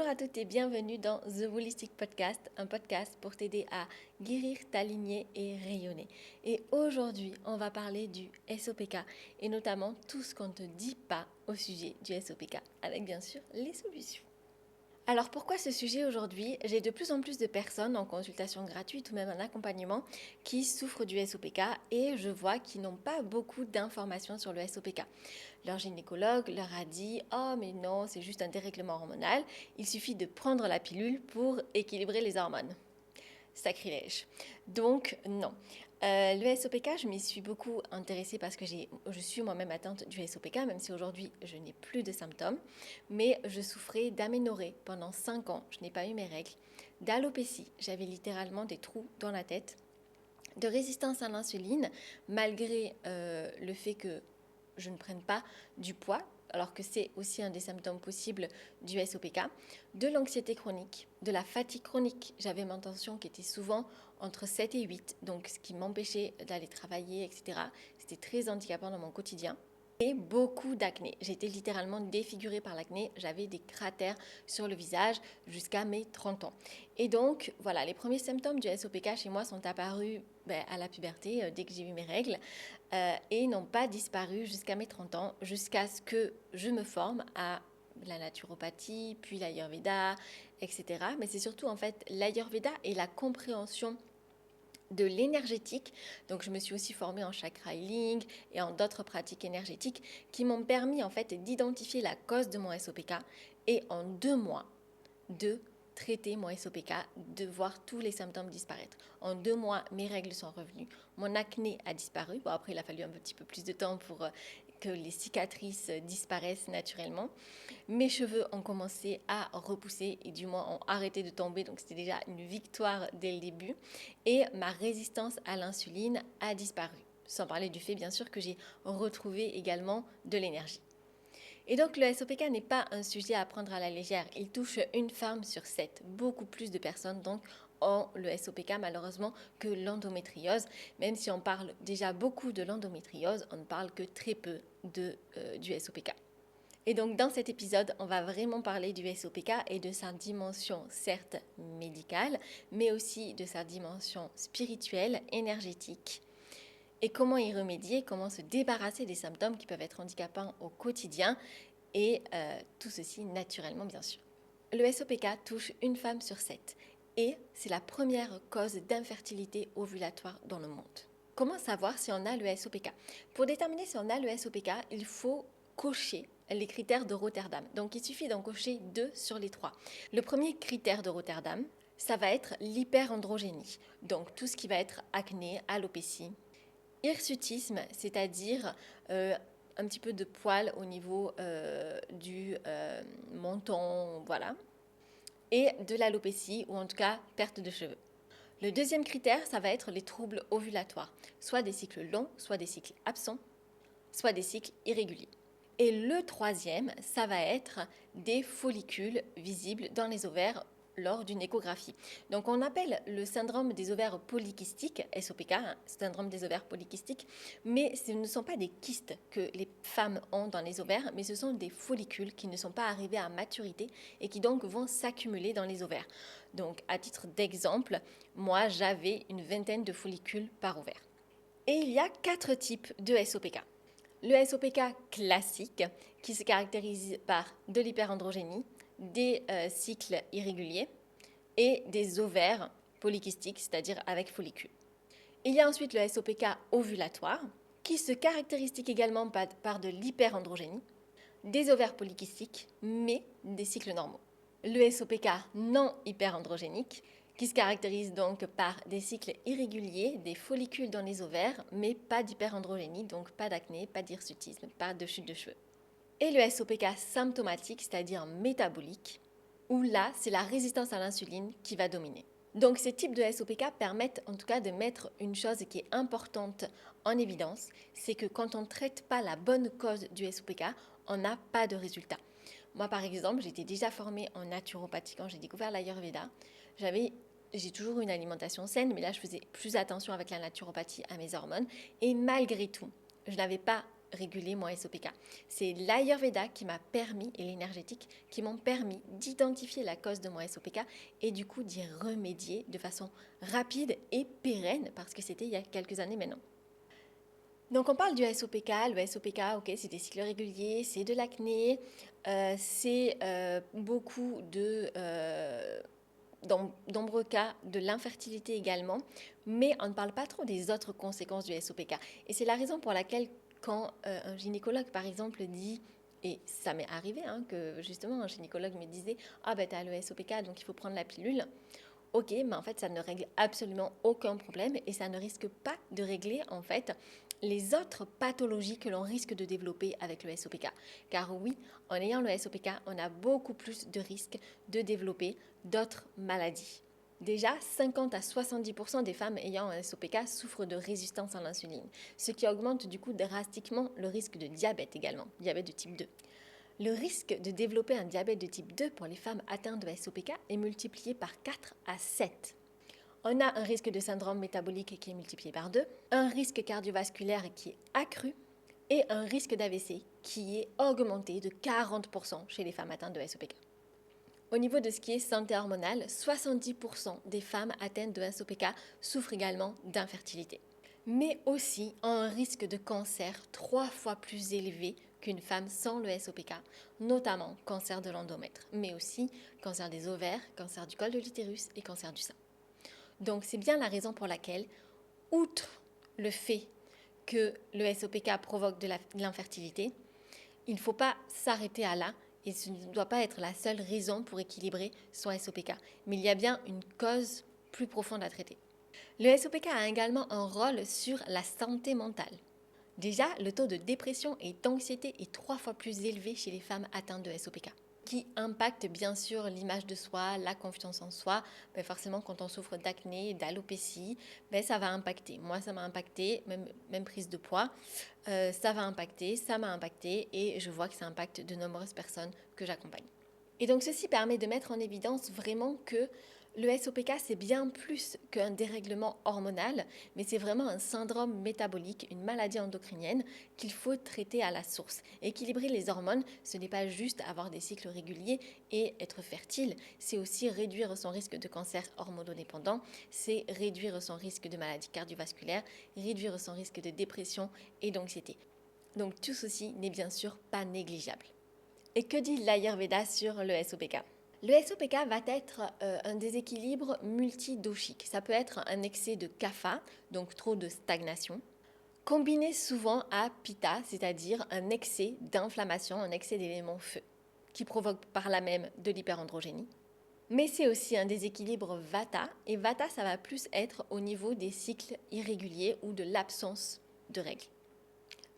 Bonjour à toutes et bienvenue dans The Holistic Podcast, un podcast pour t'aider à guérir, t'aligner et rayonner. Et aujourd'hui, on va parler du SOPK et notamment tout ce qu'on ne te dit pas au sujet du SOPK, avec bien sûr les solutions. Alors pourquoi ce sujet aujourd'hui? J'ai de plus en plus de personnes en consultation gratuite ou même en accompagnement qui souffrent du SOPK et je vois qu'ils n'ont pas beaucoup d'informations sur le SOPK. Leur gynécologue leur a dit « Oh mais non, c'est juste un dérèglement hormonal, il suffit de prendre la pilule pour équilibrer les hormones. » Sacrilège. Donc non. Le SOPK, je m'y suis beaucoup intéressée parce que je suis moi-même atteinte du SOPK, même si aujourd'hui je n'ai plus de symptômes. Mais je souffrais d'aménorrhée pendant 5 ans, je n'ai pas eu mes règles. D'alopécie, j'avais littéralement des trous dans la tête. De résistance à l'insuline, malgré le fait que je ne prenne pas du poids, alors que c'est aussi un des symptômes possibles du SOPK, de l'anxiété chronique, de la fatigue chronique. J'avais ma tension qui était souvent entre 7 et 8, donc ce qui m'empêchait d'aller travailler, etc. C'était très handicapant dans mon quotidien. Et beaucoup d'acné. J'étais littéralement défigurée par l'acné. J'avais des cratères sur le visage jusqu'à mes 30 ans. Et donc, voilà, les premiers symptômes du SOPK chez moi sont apparus à la puberté, dès que j'ai eu mes règles, et n'ont pas disparu jusqu'à mes 30 ans, jusqu'à ce que je me forme à la naturopathie, puis l'Ayurveda, etc. Mais c'est surtout en fait l'Ayurveda et la compréhension de l'énergétique. Donc je me suis aussi formée en chakra healing et en d'autres pratiques énergétiques qui m'ont permis en fait d'identifier la cause de mon SOPK et en 2 mois de traiter mon SOPK, de voir tous les symptômes disparaître. En 2 mois, mes règles sont revenues, mon acné a disparu. Bon, après, il a fallu un petit peu plus de temps pour que les cicatrices disparaissent naturellement. Mes cheveux ont commencé à repousser et du moins ont arrêté de tomber, donc c'était déjà une victoire dès le début. Et ma résistance à l'insuline a disparu. Sans parler du fait, bien sûr, que j'ai retrouvé également de l'énergie. Et donc le SOPK n'est pas un sujet à prendre à la légère. Il touche une femme sur 7. Beaucoup plus de personnes donc ont le SOPK malheureusement que l'endométriose. Même si on parle déjà beaucoup de l'endométriose, on ne parle que très peu du SOPK. Et donc dans cet épisode, on va vraiment parler du SOPK et de sa dimension certes médicale, mais aussi de sa dimension spirituelle, énergétique. Et comment y remédier, comment se débarrasser des symptômes qui peuvent être handicapants au quotidien et tout ceci naturellement bien sûr. Le SOPK touche une femme sur 7 et c'est la première cause d'infertilité ovulatoire dans le monde. Comment savoir si on a le SOPK? Pour déterminer si on a le SOPK, il faut cocher les critères de Rotterdam. Donc il suffit d'en cocher 2 sur les 3. Le premier critère de Rotterdam, ça va être l'hyperandrogénie. Donc tout ce qui va être acné, alopécie. Hirsutisme, c'est-à-dire un petit peu de poils au niveau du menton, voilà, et de l'alopécie, ou en tout cas perte de cheveux. Le deuxième critère, ça va être les troubles ovulatoires, soit des cycles longs, soit des cycles absents, soit des cycles irréguliers. Et le troisième, ça va être des follicules visibles dans les ovaires lors d'une échographie. Donc on appelle le syndrome des ovaires polykystiques, SOPK, syndrome des ovaires polykystiques, mais ce ne sont pas des kystes que les femmes ont dans les ovaires, mais ce sont des follicules qui ne sont pas arrivés à maturité et qui donc vont s'accumuler dans les ovaires. Donc à titre d'exemple, moi j'avais une vingtaine de follicules par ovaire. Et il y a 4 types de SOPK. Le SOPK classique, qui se caractérise par de l'hyperandrogénie, des cycles irréguliers et des ovaires polykystiques, c'est-à-dire avec follicules. Il y a ensuite le SOPK ovulatoire, qui se caractérise également par de l'hyperandrogénie, des ovaires polykystiques, mais des cycles normaux. Le SOPK non hyperandrogénique, qui se caractérise donc par des cycles irréguliers, des follicules dans les ovaires, mais pas d'hyperandrogénie, donc pas d'acné, pas d'hirsutisme, pas de chute de cheveux. Et le SOPK symptomatique, c'est-à-dire métabolique, où là, c'est la résistance à l'insuline qui va dominer. Donc ces types de SOPK permettent en tout cas de mettre une chose qui est importante en évidence, c'est que quand on ne traite pas la bonne cause du SOPK, on n'a pas de résultat. Moi par exemple, j'étais déjà formée en naturopathie quand j'ai découvert l'Ayurveda. J'ai toujours une alimentation saine, mais là je faisais plus attention avec la naturopathie à mes hormones. Et malgré tout, je n'avais pas réguler mon SOPK. C'est l'Ayurveda qui m'a permis, et l'énergétique, qui m'ont permis d'identifier la cause de mon SOPK et du coup d'y remédier de façon rapide et pérenne, parce que c'était il y a quelques années maintenant. Donc on parle du SOPK. Le SOPK, ok, c'est des cycles réguliers, c'est de l'acné, c'est beaucoup de, dans nombreux cas, de l'infertilité également, mais on ne parle pas trop des autres conséquences du SOPK. Et c'est la raison pour laquelle quand un gynécologue, par exemple, dit, et ça m'est arrivé, que justement un gynécologue me disait « Ah ben t'as le SOPK, donc il faut prendre la pilule », ok, mais en fait, ça ne règle absolument aucun problème et ça ne risque pas de régler en fait les autres pathologies que l'on risque de développer avec le SOPK. Car oui, en ayant le SOPK, on a beaucoup plus de risques de développer d'autres maladies. Déjà, 50 à 70% des femmes ayant un SOPK souffrent de résistance à l'insuline, ce qui augmente du coup drastiquement le risque de diabète également, diabète de type 2. Le risque de développer un diabète de type 2 pour les femmes atteintes de SOPK est multiplié par 4 à 7. On a un risque de syndrome métabolique qui est multiplié par 2, un risque cardiovasculaire qui est accru et un risque d'AVC qui est augmenté de 40% chez les femmes atteintes de SOPK. Au niveau de ce qui est santé hormonale, 70% des femmes atteintes de SOPK souffrent également d'infertilité, mais aussi ont un risque de cancer 3 fois plus élevé qu'une femme sans le SOPK, notamment cancer de l'endomètre, mais aussi cancer des ovaires, cancer du col de l'utérus et cancer du sein. Donc c'est bien la raison pour laquelle, outre le fait que le SOPK provoque de l'infertilité, il ne faut pas s'arrêter à là et ce ne doit pas être la seule raison pour équilibrer son SOPK, mais il y a bien une cause plus profonde à traiter. Le SOPK a également un rôle sur la santé mentale. Déjà, le taux de dépression et d'anxiété est 3 fois plus élevé chez les femmes atteintes de SOPK, qui impacte bien sûr l'image de soi, la confiance en soi. Forcément, quand on souffre d'acné, d'alopécie, ça va impacter. Moi, ça m'a impacté, même prise de poids, ça va impacter, ça m'a impacté et je vois que ça impacte de nombreuses personnes que j'accompagne. Et donc, ceci permet de mettre en évidence vraiment que le SOPK, c'est bien plus qu'un dérèglement hormonal, mais c'est vraiment un syndrome métabolique, une maladie endocrinienne qu'il faut traiter à la source. Équilibrer les hormones, ce n'est pas juste avoir des cycles réguliers et être fertile, c'est aussi réduire son risque de cancer hormonodépendant, c'est réduire son risque de maladie cardiovasculaire, réduire son risque de dépression et d'anxiété. Donc tout ceci n'est bien sûr pas négligeable. Et que dit l'Ayurveda sur le SOPK ? Le SOPK va être un déséquilibre multidoshique. Ça peut être un excès de kapha, donc trop de stagnation, combiné souvent à pitta, c'est-à-dire un excès d'inflammation, un excès d'éléments feu, qui provoque par là même de l'hyperandrogénie. Mais c'est aussi un déséquilibre vata, et vata, ça va plus être au niveau des cycles irréguliers ou de l'absence de règles.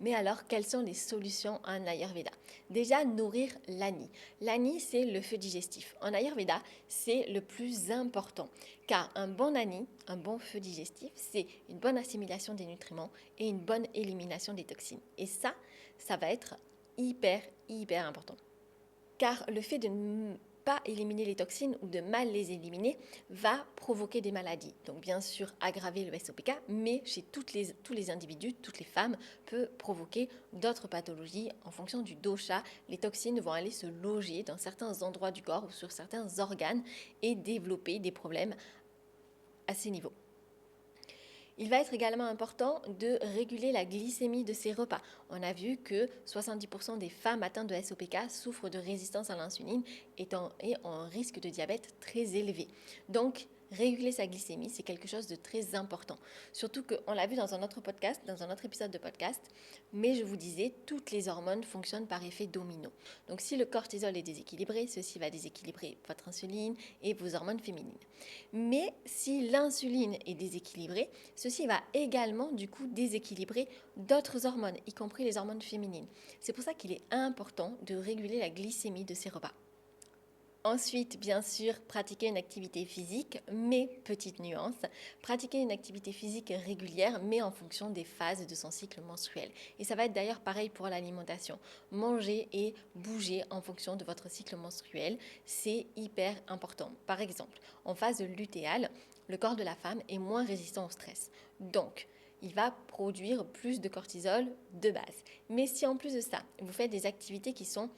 Mais alors, quelles sont les solutions en Ayurveda ? Déjà, nourrir l'ani. L'ani, c'est le feu digestif. En Ayurveda, c'est le plus important, car un bon ani, un bon feu digestif, c'est une bonne assimilation des nutriments et une bonne élimination des toxines. Et ça va être hyper important. Car le fait de ne pas éliminer les toxines ou de mal les éliminer va provoquer des maladies. Donc bien sûr aggraver le SOPK, mais chez tous les individus, toutes les femmes, peut provoquer d'autres pathologies en fonction du dosha. Les toxines vont aller se loger dans certains endroits du corps ou sur certains organes et développer des problèmes à ces niveaux. Il va être également important de réguler la glycémie de ces repas. On a vu que 70% des femmes atteintes de SOPK souffrent de résistance à l'insuline et ont un risque de diabète très élevé. Donc, réguler sa glycémie, c'est quelque chose de très important. Surtout qu'on l'a vu dans un autre podcast, dans un autre épisode de podcast, mais je vous disais, toutes les hormones fonctionnent par effet domino. Donc si le cortisol est déséquilibré, ceci va déséquilibrer votre insuline et vos hormones féminines. Mais si l'insuline est déséquilibrée, ceci va également du coup déséquilibrer d'autres hormones, y compris les hormones féminines. C'est pour ça qu'il est important de réguler la glycémie de ces repas. Ensuite, bien sûr, pratiquer une activité physique, mais petite nuance, pratiquer une activité physique régulière, mais en fonction des phases de son cycle menstruel. Et ça va être d'ailleurs pareil pour l'alimentation. Manger et bouger en fonction de votre cycle menstruel, c'est hyper important. Par exemple, en phase lutéale, le corps de la femme est moins résistant au stress. Donc, il va produire plus de cortisol de base. Mais si en plus de ça, vous faites des activités qui sont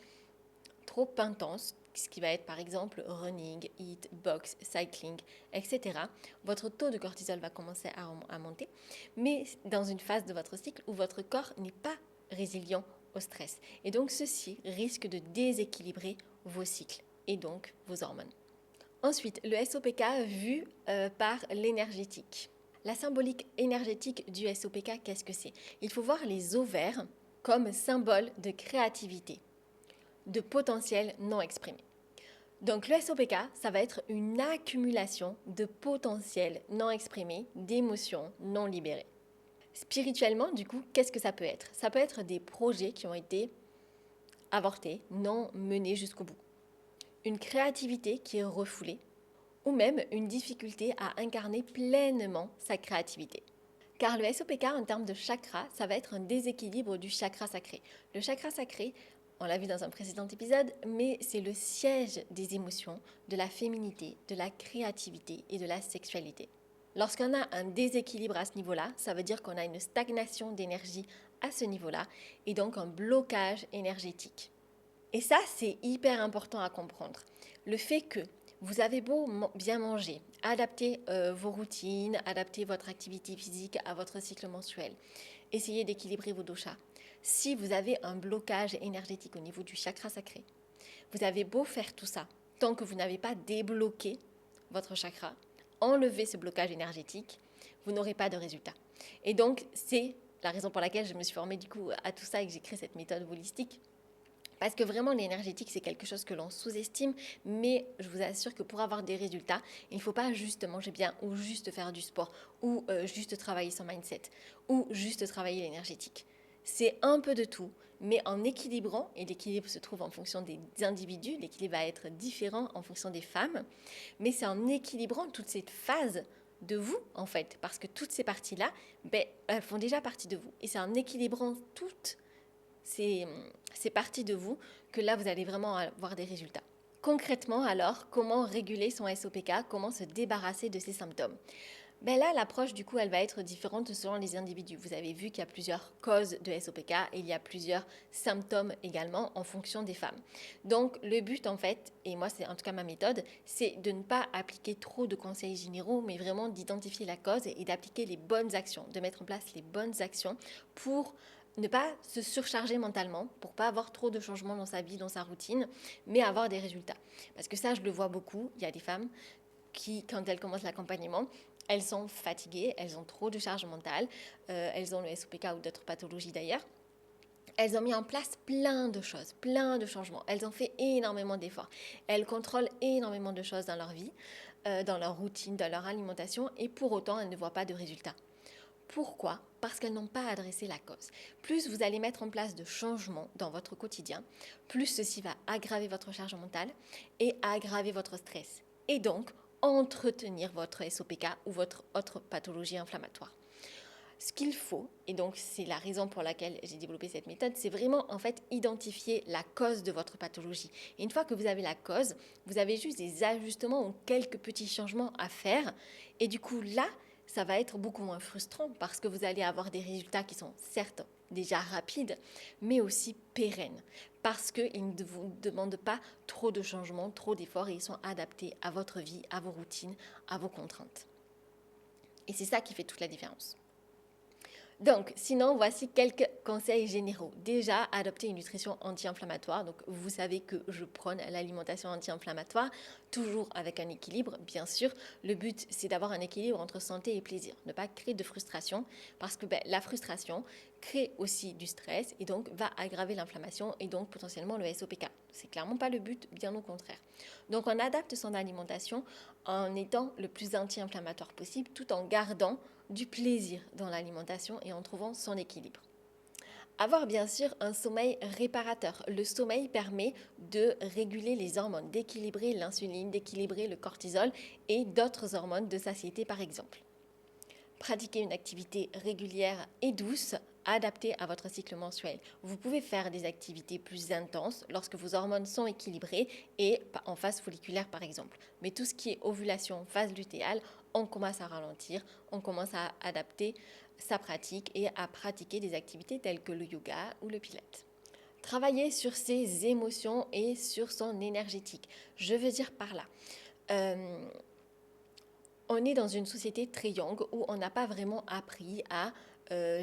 trop intenses, ce qui va être par exemple running, hit, box, cycling, etc., votre taux de cortisol va commencer à monter, mais dans une phase de votre cycle où votre corps n'est pas résilient au stress. Et donc ceci risque de déséquilibrer vos cycles et donc vos hormones. Ensuite, le SOPK vu par l'énergétique. La symbolique énergétique du SOPK, qu'est-ce que c'est? Il faut voir les ovaires comme symbole de créativité, de potentiel non exprimé. Donc le SOPK, ça va être une accumulation de potentiel non exprimé, d'émotions non libérées. Spirituellement, du coup, qu'est-ce que ça peut être? Ça peut être des projets qui ont été avortés, non menés jusqu'au bout. Une créativité qui est refoulée, ou même une difficulté à incarner pleinement sa créativité. Car le SOPK, en termes de chakra, ça va être un déséquilibre du chakra sacré. Le chakra sacré, on l'a vu dans un précédent épisode, mais c'est le siège des émotions, de la féminité, de la créativité et de la sexualité. Lorsqu'on a un déséquilibre à ce niveau-là, ça veut dire qu'on a une stagnation d'énergie à ce niveau-là et donc un blocage énergétique. Et ça, c'est hyper important à comprendre. Le fait que vous avez beau bien manger, adapter vos routines, adapter votre activité physique à votre cycle menstruel, essayez d'équilibrer vos doshas. Si vous avez un blocage énergétique au niveau du chakra sacré, vous avez beau faire tout ça, tant que vous n'avez pas débloqué votre chakra, enlever ce blocage énergétique, vous n'aurez pas de résultat. Et donc, c'est la raison pour laquelle je me suis formée du coup à tout ça et que j'ai créé cette méthode holistique. Parce que vraiment, l'énergétique, c'est quelque chose que l'on sous-estime, mais je vous assure que pour avoir des résultats, il ne faut pas juste manger bien, ou juste faire du sport, ou juste travailler son mindset, ou juste travailler l'énergétique. C'est un peu de tout, mais en équilibrant, et l'équilibre se trouve en fonction des individus, l'équilibre va être différent en fonction des femmes, mais c'est en équilibrant toute cette phase de vous, en fait, parce que toutes ces parties-là, elles font déjà partie de vous. Et c'est en équilibrant toutes ces parties de vous que là, vous allez vraiment avoir des résultats. Concrètement, alors, comment réguler son SOPK? Comment se débarrasser de ces symptômes? Là, l'approche, du coup, elle va être différente selon les individus. Vous avez vu qu'il y a plusieurs causes de SOPK et il y a plusieurs symptômes également en fonction des femmes. Donc, le but, en fait, et moi, c'est en tout cas ma méthode, c'est de ne pas appliquer trop de conseils généraux, mais vraiment d'identifier la cause et d'appliquer les bonnes actions, de mettre en place les bonnes actions pour ne pas se surcharger mentalement, pour pas avoir trop de changements dans sa vie, dans sa routine, mais avoir des résultats. Parce que ça, je le vois beaucoup, il y a des femmes qui, quand elles commencent l'accompagnement, elles sont fatiguées, elles ont trop de charge mentale, elles ont le SOPK ou d'autres pathologies d'ailleurs. Elles ont mis en place plein de choses, plein de changements. Elles ont fait énormément d'efforts. Elles contrôlent énormément de choses dans leur vie, dans leur routine, dans leur alimentation, et pour autant, elles ne voient pas de résultats. Pourquoi? Parce qu'elles n'ont pas adressé la cause. Plus vous allez mettre en place de changements dans votre quotidien, plus ceci va aggraver votre charge mentale et aggraver votre stress. Et donc, entretenir votre SOPK ou votre autre pathologie inflammatoire. Ce qu'il faut, et donc c'est la raison pour laquelle j'ai développé cette méthode, c'est vraiment en fait identifier la cause de votre pathologie. Et une fois que vous avez la cause, vous avez juste des ajustements ou quelques petits changements à faire. Et du coup là, ça va être beaucoup moins frustrant parce que vous allez avoir des résultats qui sont certes déjà rapides, mais aussi pérennes. Parce qu'ils ne vous demandent pas trop de changements, trop d'efforts et ils sont adaptés à votre vie, à vos routines, à vos contraintes. Et c'est ça qui fait toute la différence. Donc, sinon, voici quelques conseils généraux. Déjà, adopter une nutrition anti-inflammatoire. Donc, vous savez que je prône l'alimentation anti-inflammatoire, toujours avec un équilibre, bien sûr. Le but, c'est d'avoir un équilibre entre santé et plaisir. Ne pas créer de frustration, parce que la frustration crée aussi du stress et donc va aggraver l'inflammation et donc potentiellement le SOPK. C'est clairement pas le but, bien au contraire. Donc, on adapte son alimentation en étant le plus anti-inflammatoire possible, tout en gardant du plaisir dans l'alimentation et en trouvant son équilibre. Avoir bien sûr un sommeil réparateur. Le sommeil permet de réguler les hormones, d'équilibrer l'insuline, d'équilibrer le cortisol et d'autres hormones de satiété par exemple. Pratiquer une activité régulière et douce adaptée à votre cycle menstruel. Vous pouvez faire des activités plus intenses lorsque vos hormones sont équilibrées et en phase folliculaire par exemple. Mais tout ce qui est ovulation, phase lutéale, on commence à ralentir, on commence à adapter sa pratique et à pratiquer des activités telles que le yoga ou le pilate. Travailler sur ses émotions et sur son énergétique. Je veux dire par là, on est dans une société très young où on n'a pas vraiment appris à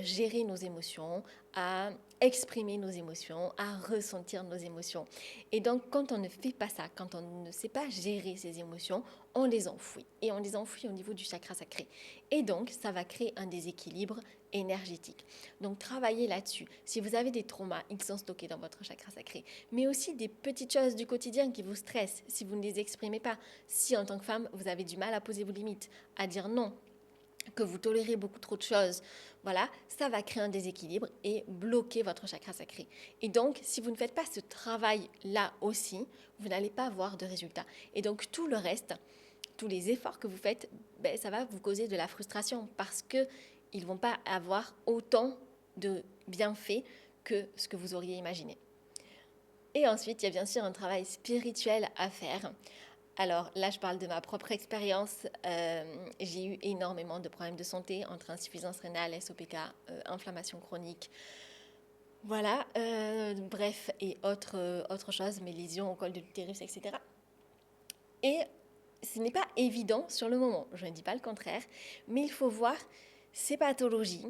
gérer nos émotions, à exprimer nos émotions, à ressentir nos émotions. Et donc, quand on ne fait pas ça, quand on ne sait pas gérer ses émotions, on les enfouit. Et on les enfouit au niveau du chakra sacré. Et donc, ça va créer un déséquilibre énergétique. Donc, travaillez là-dessus. Si vous avez des traumas, ils sont stockés dans votre chakra sacré. Mais aussi des petites choses du quotidien qui vous stressent si vous ne les exprimez pas. Si, en tant que femme, vous avez du mal à poser vos limites, à dire non, que vous tolérez beaucoup trop de choses, voilà, ça va créer un déséquilibre et bloquer votre chakra sacré. Et donc, si vous ne faites pas ce travail-là aussi, vous n'allez pas avoir de résultats. Et donc, tout le reste, tous les efforts que vous faites, ça va vous causer de la frustration parce qu'ils ne vont pas avoir autant de bienfaits que ce que vous auriez imaginé. Et ensuite, il y a bien sûr un travail spirituel à faire. Alors là, je parle de ma propre expérience. J'ai eu énormément de problèmes de santé entre insuffisance rénale, SOPK, inflammation chronique. Voilà, bref, et autre chose, mes lésions au col de l'utérus, etc. Et ce n'est pas évident sur le moment, je ne dis pas le contraire, mais il faut voir ces pathologies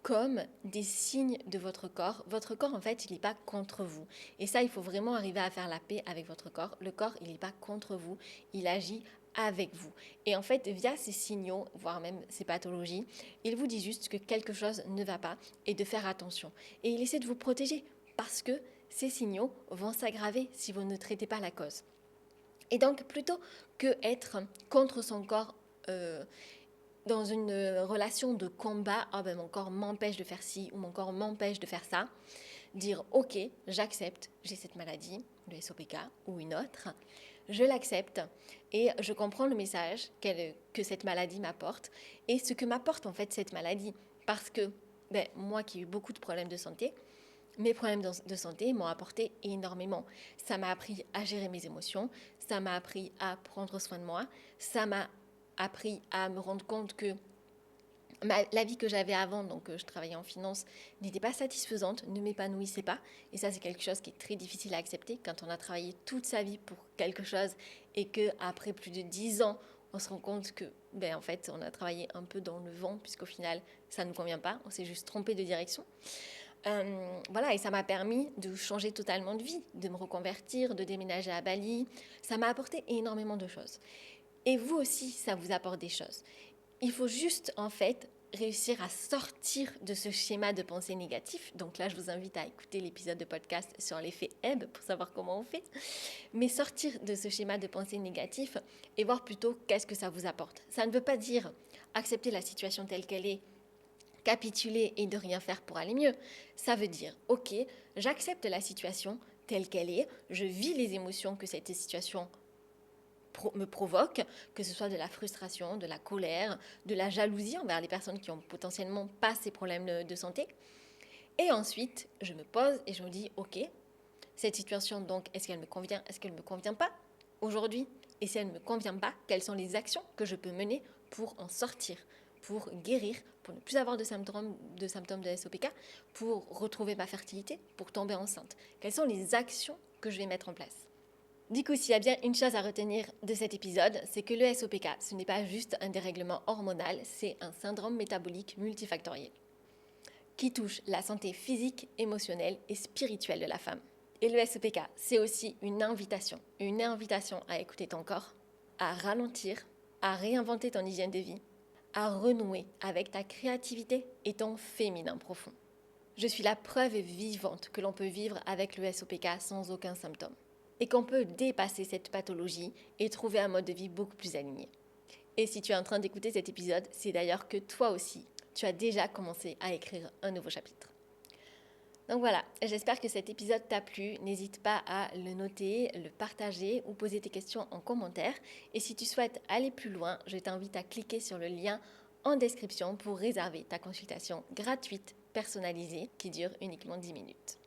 comme des signes de votre corps. Votre corps, en fait, il n'est pas contre vous. Et ça, il faut vraiment arriver à faire la paix avec votre corps. Le corps, il n'est pas contre vous, il agit avec vous. Et en fait, via ces signaux, voire même ces pathologies, il vous dit juste que quelque chose ne va pas et de faire attention. Et il essaie de vous protéger parce que ces signaux vont s'aggraver si vous ne traitez pas la cause. Et donc, plutôt que être contre son corps, dans une relation de combat, mon corps m'empêche de faire ci ou mon corps m'empêche de faire ça, dire ok, j'accepte, j'ai cette maladie, le SOPK ou une autre, je l'accepte et je comprends le message que cette maladie m'apporte et ce que m'apporte en fait cette maladie. Parce que moi qui ai eu beaucoup de problèmes de santé, mes problèmes de santé m'ont apporté énormément. Ça m'a appris à gérer mes émotions, ça m'a appris à prendre soin de moi, ça m'a appris à me rendre compte que la vie que j'avais avant, donc je travaillais en finance, n'était pas satisfaisante, ne m'épanouissait pas. Et ça, c'est quelque chose qui est très difficile à accepter quand on a travaillé toute sa vie pour quelque chose et qu'après plus de 10 ans, on se rend compte que, en fait, on a travaillé un peu dans le vent puisqu'au final, ça ne nous convient pas, on s'est juste trompé de direction. Voilà, et ça m'a permis de changer totalement de vie, de me reconvertir, de déménager à Bali. Ça m'a apporté énormément de choses. Et vous aussi, ça vous apporte des choses. Il faut juste, en fait, réussir à sortir de ce schéma de pensée négatif. Donc là, je vous invite à écouter l'épisode de podcast sur l'effet Ebb pour savoir comment on fait. Mais sortir de ce schéma de pensée négatif et voir plutôt qu'est-ce que ça vous apporte. Ça ne veut pas dire accepter la situation telle qu'elle est, capituler et de rien faire pour aller mieux. Ça veut dire, ok, j'accepte la situation telle qu'elle est, je vis les émotions que cette situation me provoque, que ce soit de la frustration, de la colère, de la jalousie envers les personnes qui ont potentiellement pas ces problèmes de santé. Et ensuite, je me pose et je me dis, ok, cette situation, donc, est-ce qu'elle me convient, est-ce qu'elle ne me convient pas aujourd'hui? Et si elle ne me convient pas, quelles sont les actions que je peux mener pour en sortir, pour guérir, pour ne plus avoir de symptômes de SOPK, pour retrouver ma fertilité, pour tomber enceinte? Quelles sont les actions que je vais mettre en place? Du coup, s'il y a bien une chose à retenir de cet épisode, c'est que le SOPK, ce n'est pas juste un dérèglement hormonal, c'est un syndrome métabolique multifactoriel qui touche la santé physique, émotionnelle et spirituelle de la femme. Et le SOPK, c'est aussi une invitation à écouter ton corps, à ralentir, à réinventer ton hygiène de vie, à renouer avec ta créativité et ton féminin profond. Je suis la preuve vivante que l'on peut vivre avec le SOPK sans aucun symptôme et qu'on peut dépasser cette pathologie et trouver un mode de vie beaucoup plus aligné. Et si tu es en train d'écouter cet épisode, c'est d'ailleurs que toi aussi, tu as déjà commencé à écrire un nouveau chapitre. Donc voilà, j'espère que cet épisode t'a plu. N'hésite pas à le noter, le partager ou poser tes questions en commentaire. Et si tu souhaites aller plus loin, je t'invite à cliquer sur le lien en description pour réserver ta consultation gratuite personnalisée qui dure uniquement 10 minutes.